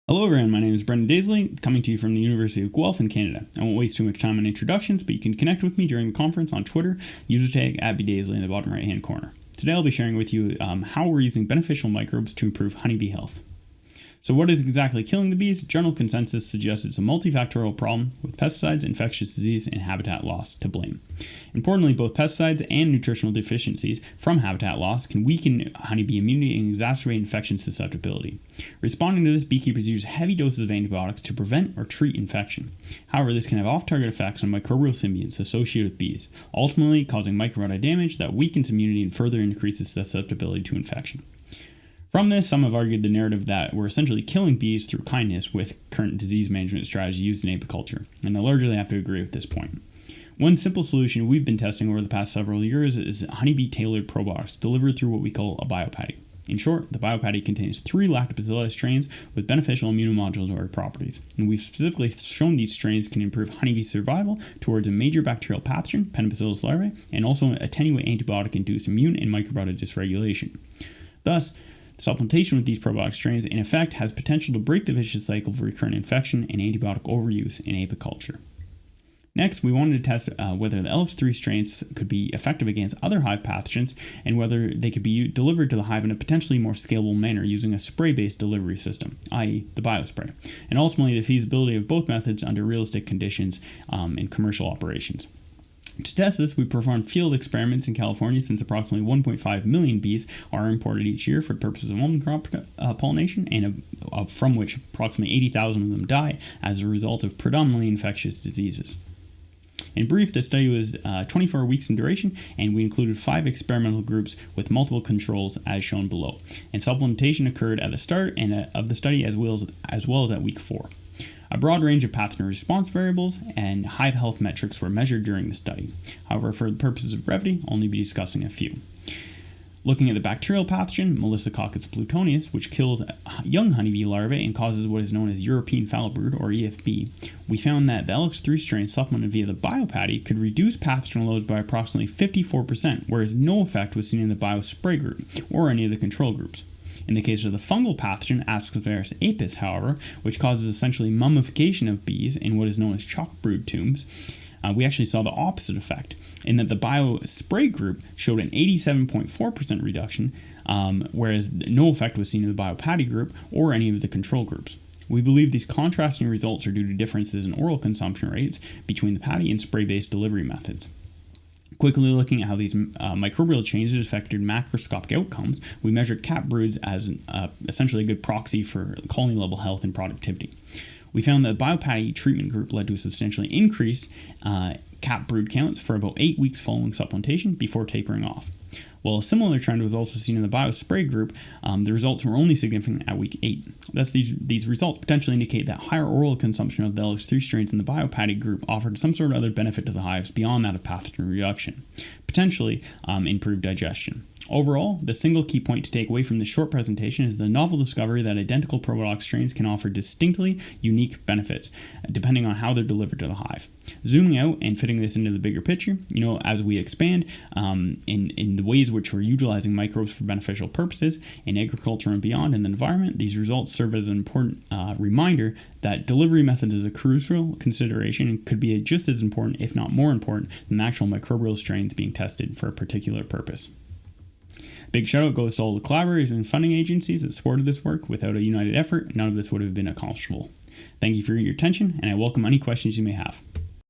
Hello everyone, my name is Brendan Daisley, coming to you from the University of Guelph in Canada. I won't waste too much time on introductions, but you can connect with me during the conference on Twitter, user tag @BDaisley in the bottom right hand corner. Today I'll be sharing with you how we're using beneficial microbes to improve honeybee health. So what is exactly killing the bees? General consensus suggests it's a multifactorial problem with pesticides, infectious disease, and habitat loss to blame. Importantly, both pesticides and nutritional deficiencies from habitat loss can weaken honeybee immunity and exacerbate infection susceptibility. Responding to this, beekeepers use heavy doses of antibiotics to prevent or treat infection. However, this can have off-target effects on microbial symbionts associated with bees, ultimately causing microbiota damage that weakens immunity and further increases susceptibility to infection. From this, some have argued the narrative that we're essentially killing bees through kindness with current disease management strategies used in apiculture, and I largely have to agree with this point. One simple solution we've been testing over the past several years is honeybee-tailored probiotics delivered through what we call a BioPatty. In short, the BioPatty contains 3 lactobacilli strains with beneficial immunomodulatory properties, and we've specifically shown these strains can improve honeybee survival towards a major bacterial pathogen, Pentabacillus larvae, and also attenuate antibiotic-induced immune and microbiota dysregulation. Thus, supplementation with these probiotic strains in effect has potential to break the vicious cycle of recurrent infection and antibiotic overuse in apiculture. Next, we wanted to test whether the LX3 strains could be effective against other hive pathogens and whether they could be delivered to the hive in a potentially more scalable manner using a spray-based delivery system, i.e. the biospray, and ultimately the feasibility of both methods under realistic conditions in commercial operations. To test this, we performed field experiments in California since approximately 1.5 million bees are imported each year for the purposes of almond crop pollination, and from which approximately 80,000 of them die as a result of predominantly infectious diseases. In brief, the study was 24 weeks in duration, and we included 5 experimental groups with multiple controls as shown below, and supplementation occurred at the start of the study as well as at week 4. A broad range of pathogen response variables and hive health metrics were measured during the study. However, for the purposes of brevity, I'll only be discussing a few. Looking at the bacterial pathogen, Melissococcus plutoneus, which kills young honeybee larvae and causes what is known as European foul brood, or EFB, we found that the LX3 strain supplemented via the BioPatty could reduce pathogen loads by approximately 54%, whereas no effect was seen in the biospray group or any of the control groups. In the case of the fungal pathogen Ascaris apis, however, which causes essentially mummification of bees in what is known as chalk brood tombs, we actually saw the opposite effect, in that the biospray group showed an 87.4% reduction, whereas no effect was seen in the BioPatty group or any of the control groups. We believe these contrasting results are due to differences in oral consumption rates between the patty and spray-based delivery methods. Quickly looking at how these microbial changes affected macroscopic outcomes, we measured cap broods as essentially a good proxy for colony level health and productivity. We found that the BioPatty treatment group led to a substantially increased cap brood counts for about 8 weeks following supplementation before tapering off. While a similar trend was also seen in the biospray group, the results were only significant at week 8. Thus, these results potentially indicate that higher oral consumption of the LX3 strains in the BioPatty group offered some sort of other benefit to the hives beyond that of pathogen reduction, potentially improved digestion. Overall, the single key point to take away from this short presentation is the novel discovery that identical probiotic strains can offer distinctly unique benefits, depending on how they're delivered to the hive. Zooming out and fitting this into the bigger picture, as we expand in the ways which we're utilizing microbes for beneficial purposes in agriculture and beyond in the environment, these results serve as an important reminder that delivery methods is a crucial consideration and could be just as important, if not more important, than the actual microbial strains being tested for a particular purpose. Big shout out goes to all the collaborators and funding agencies that supported this work. Without a united effort, none of this would have been accomplishable. Thank you for your attention, and I welcome any questions you may have.